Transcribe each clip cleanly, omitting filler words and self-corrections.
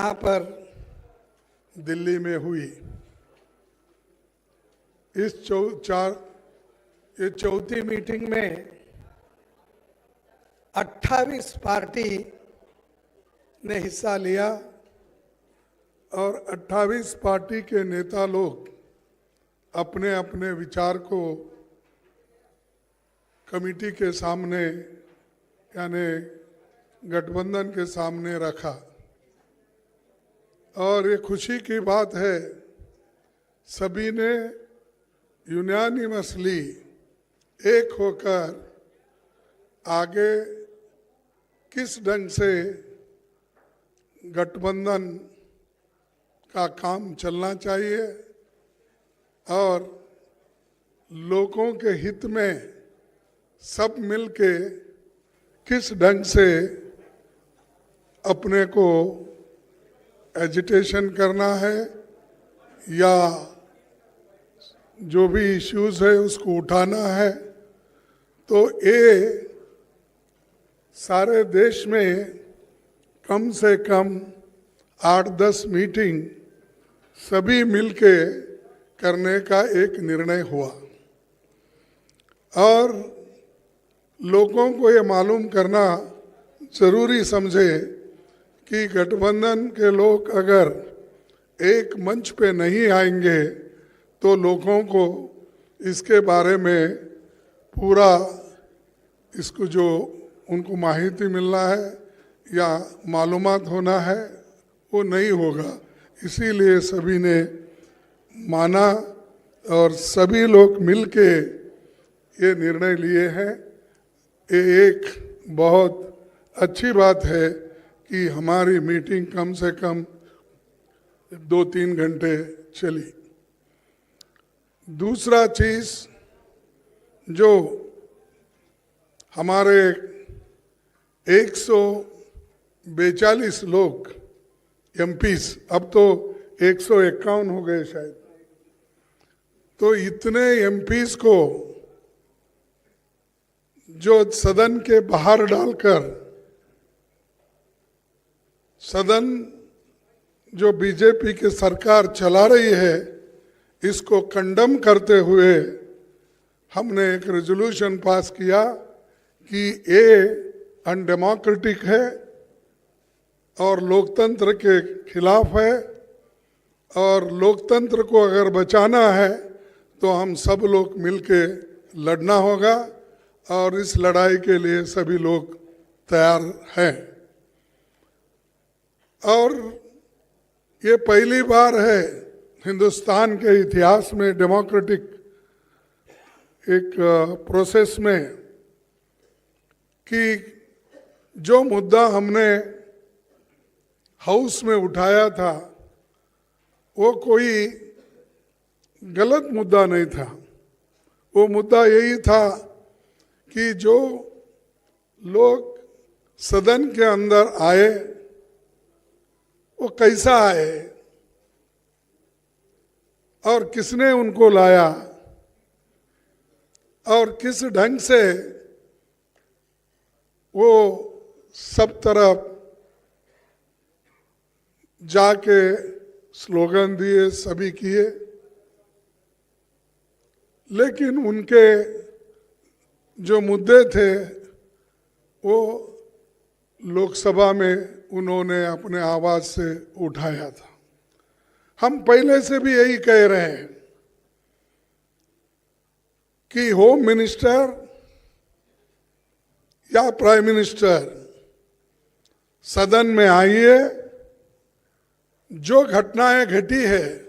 यहाँ पर दिल्ली में हुई इस ये चौथी मीटिंग में 28 पार्टी ने हिस्सा लिया और 28 पार्टी के नेता लोग अपने अपने विचार को कमेटी के सामने यानी गठबंधन के सामने रखा। और ये खुशी की बात है, सभी ने यूनानिमसली एक होकर आगे किस ढंग से गठबंधन का काम चलना चाहिए और लोगों के हित में सब मिलके किस ढंग से अपने को एजिटेशन करना है या जो भी इश्यूज है उसको उठाना है। तो ये सारे देश में कम से कम 8-10 मीटिंग सभी मिलके करने का एक निर्णय हुआ और लोगों को ये मालूम करना जरूरी समझे कि गठबंधन के लोग अगर एक मंच पे नहीं आएंगे तो लोगों को इसके बारे में पूरा इसको जो उनको माहिती मिलना है या मालूमात होना है वो नहीं होगा। इसीलिए सभी ने माना और सभी लोग मिलके ये निर्णय लिए हैं। ये एक बहुत अच्छी बात है कि हमारी मीटिंग कम से कम 2-3 घंटे चली। दूसरा चीज जो हमारे 142 लोग एमपीस, अब तो 151 हो गए शायद, तो इतने एमपीस को जो सदन के बाहर डालकर सदन जो बीजेपी की सरकार चला रही है इसको कंडम करते हुए हमने एक रेजोल्यूशन पास किया कि ये अनडेमोक्रेटिक है और लोकतंत्र के खिलाफ है और लोकतंत्र को अगर बचाना है तो हम सब लोग मिलके लड़ना होगा और इस लड़ाई के लिए सभी लोग तैयार हैं। और ये पहली बार है हिंदुस्तान के इतिहास में डेमोक्रेटिक एक प्रोसेस में कि जो मुद्दा हमने हाउस में उठाया था वो कोई गलत मुद्दा नहीं था। वो मुद्दा यही था कि जो लोग सदन के अंदर आए वो कैसा आए और किसने उनको लाया और किस ढंग से वो सब तरफ जाके स्लोगन दिए, सभी किए, लेकिन उनके जो मुद्दे थे वो लोकसभा में उन्होंने अपने आवाज से उठाया था। हम पहले से भी यही कह रहे हैं कि होम मिनिस्टर या प्राइम मिनिस्टर सदन में आइए, जो घटनाएं घटी है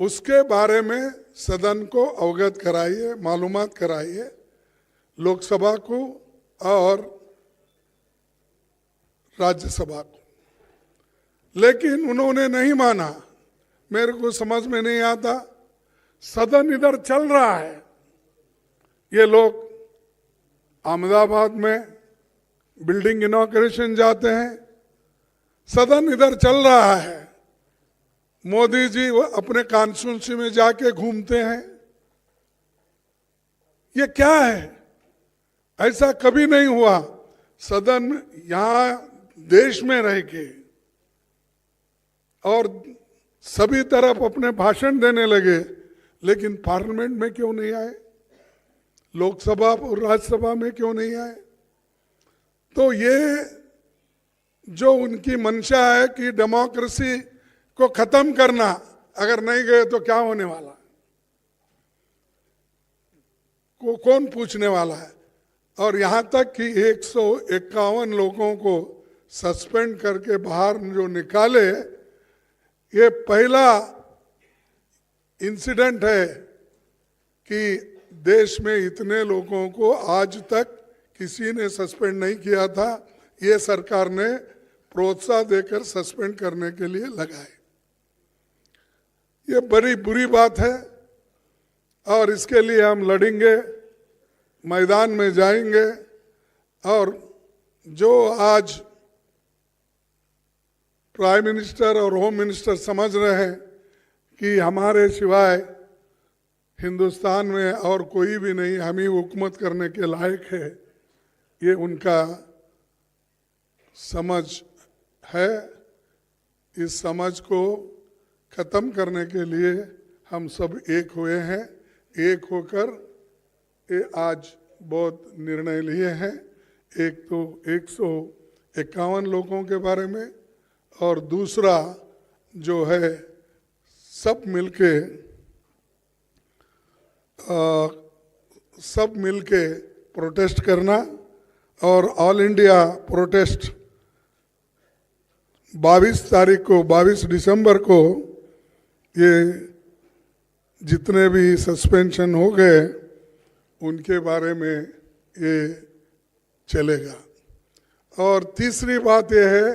उसके बारे में सदन को अवगत कराइए, मालूमात कराइए लोकसभा को और राज्यसभा को। लेकिन उन्होंने नहीं माना। मेरे को समझ में नहीं आता, सदन इधर चल रहा है, ये लोग अहमदाबाद में बिल्डिंग इनॉग्रेशन जाते हैं, सदन इधर चल रहा है, मोदी जी अपने कॉन्स्टिट्यूंसी में जाके घूमते हैं। ये क्या है? ऐसा कभी नहीं हुआ। सदन यहाँ देश में रह के और सभी तरफ अपने भाषण देने लगे, लेकिन पार्लियामेंट में क्यों नहीं आए, लोकसभा और राज्यसभा में क्यों नहीं आए? तो ये जो उनकी मंशा है कि डेमोक्रेसी को खत्म करना, अगर नहीं गए तो क्या होने वाला, को कौन पूछने वाला है? और यहां तक कि 151 लोगों को सस्पेंड करके बाहर जो निकाले, ये पहला इंसिडेंट है कि देश में इतने लोगों को आज तक किसी ने सस्पेंड नहीं किया था। ये सरकार ने प्रोत्साहन देकर सस्पेंड करने के लिए लगाए। ये बड़ी बुरी बात है और इसके लिए हम लड़ेंगे, मैदान में जाएंगे। और जो आज प्राइम मिनिस्टर और होम मिनिस्टर समझ रहे हैं कि हमारे सिवाय हिंदुस्तान में और कोई भी नहीं, हम ही हुकूमत करने के लायक है, ये उनका समझ है। इस समझ को खत्म करने के लिए हम सब एक हुए हैं। एक होकर ये आज बहुत निर्णय लिए हैं। एक तो 151 लोगों के बारे में, और दूसरा जो है सब मिलके प्रोटेस्ट करना। और ऑल इंडिया प्रोटेस्ट 22 दिसंबर को ये जितने भी सस्पेंशन हो गए उनके बारे में ये चलेगा। और तीसरी बात यह है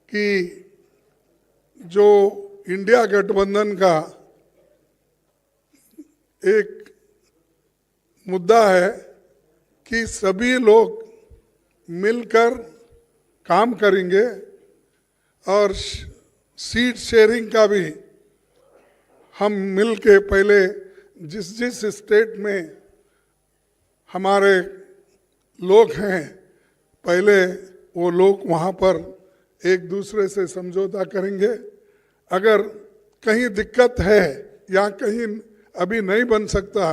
कि जो इंडिया गठबंधन का एक मुद्दा है कि सभी लोग मिलकर काम करेंगे, और सीट शेयरिंग का भी हम मिलके पहले जिस स्टेट में हमारे लोग हैं, पहले वो लोग वहाँ पर एक दूसरे से समझौता करेंगे। अगर कहीं दिक्कत है या कहीं अभी नहीं बन सकता,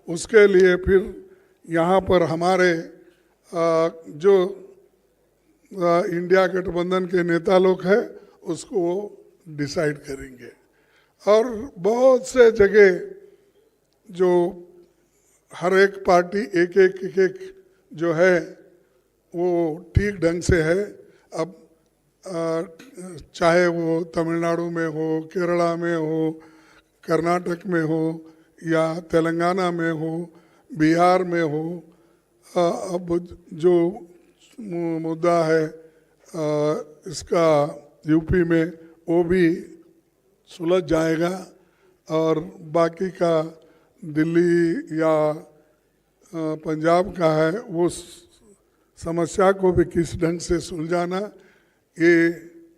उसके लिए फिर यहाँ पर हमारे जो इंडिया गठबंधन के नेता लोग हैं उसको डिसाइड करेंगे। और बहुत से जगह जो हर एक पार्टी एक जो है वो ठीक ढंग से है। अब चाहे वो तमिलनाडु में हो, केरला में हो, कर्नाटक में हो, या तेलंगाना में हो, बिहार में हो, अब जो मुद्दा है इसका यूपी में, वो भी सुलझ जाएगा। और बाकी का दिल्ली या पंजाब का है, वो समस्या को भी किस ढंग से सुलझाना, ये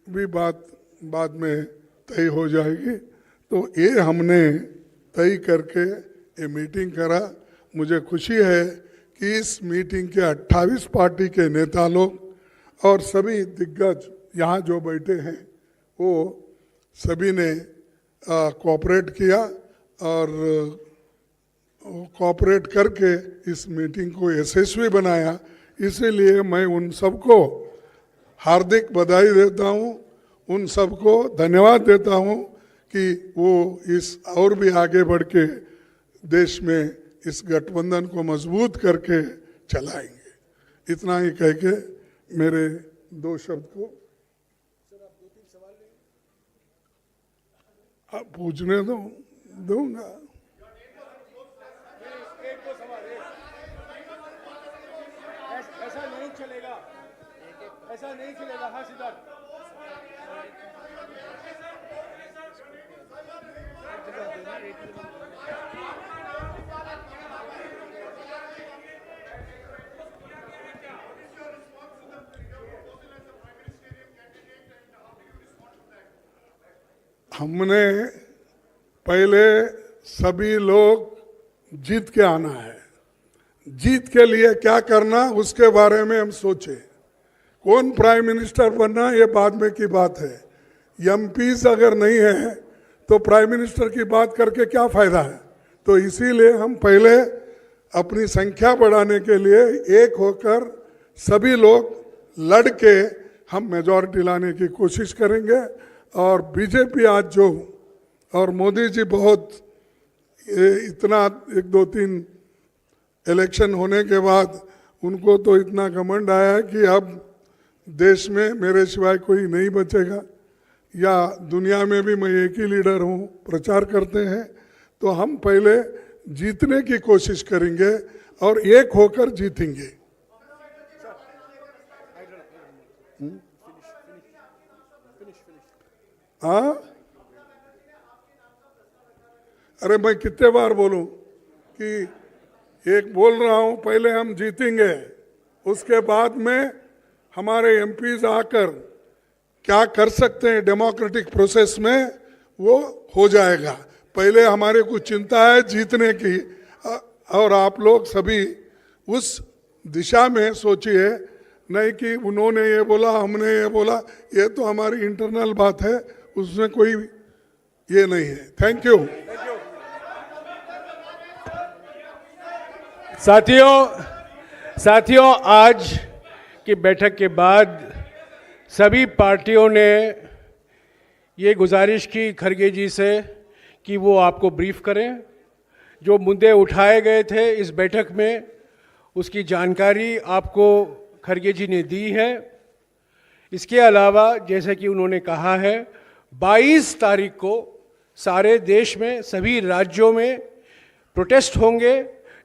भी बात बाद में तय हो जाएगी। तो ये हमने तय करके ये मीटिंग करा। मुझे खुशी है कि इस मीटिंग के 28 पार्टी के नेता लोग और सभी दिग्गज यहाँ जो बैठे हैं वो सभी ने कोऑपरेट किया, और कोऑपरेट करके इस मीटिंग को यशस्वी बनाया। इसीलिए मैं उन सबको हार्दिक बधाई देता हूँ, उन सबको धन्यवाद देता हूँ कि वो इस और भी आगे बढ़ के देश में इस गठबंधन को मजबूत करके चलाएंगे। इतना ही कह के मेरे 2 शब्द को आप पूछने दूंगा। ऐसा नहीं चलेगा। हाँ सिद्धार्थ, हमने पहले सभी लोग जीत के आना है। जीत के लिए क्या करना उसके बारे में हम सोचे। कौन प्राइम मिनिस्टर बनना ये बाद में की बात है। एमपीज अगर नहीं है तो प्राइम मिनिस्टर की बात करके क्या फायदा है। तो इसीलिए हम पहले अपनी संख्या बढ़ाने के लिए एक होकर सभी लोग लड़ के हम मेजॉरिटी लाने की कोशिश करेंगे। और बीजेपी आज जो और मोदी जी बहुत इतना 1-2-3 इलेक्शन होने के बाद उनको तो इतना घमंड आया कि अब देश में मेरे सिवाय कोई नहीं बचेगा या दुनिया में भी मैं एक ही लीडर हूँ प्रचार करते हैं। तो हम पहले जीतने की कोशिश करेंगे और एक होकर जीतेंगे। हाँ, अरे मैं कितने बार बोलूं कि एक बोल रहा हूं, पहले हम जीतेंगे, उसके बाद में हमारे एमपीज आकर क्या कर सकते हैं डेमोक्रेटिक प्रोसेस में वो हो जाएगा। पहले हमारे को चिंता है जीतने की और आप लोग सभी उस दिशा में सोचिए, नहीं कि उन्होंने ये बोला हमने ये बोला, ये तो हमारी इंटरनल बात है, उसमें कोई ये नहीं है। Thank you. साथियों आज की बैठक के बाद सभी पार्टियों ने ये गुजारिश की खरगे जी से कि वो आपको ब्रीफ करें। जो मुद्दे उठाए गए थे इस बैठक में उसकी जानकारी आपको खरगे जी ने दी है। इसके अलावा जैसे कि उन्होंने कहा है 22 तारीख को सारे देश में सभी राज्यों में प्रोटेस्ट होंगे।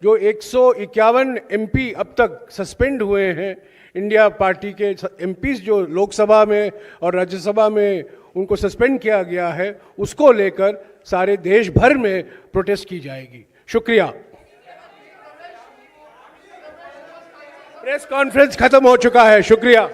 जो 151 एमपी अब तक सस्पेंड हुए हैं, इंडिया पार्टी के एमपीज जो लोकसभा में और राज्यसभा में उनको सस्पेंड किया गया है, उसको लेकर सारे देश भर में प्रोटेस्ट की जाएगी। शुक्रिया। प्रेस कॉन्फ्रेंस खत्म हो चुका है। शुक्रिया।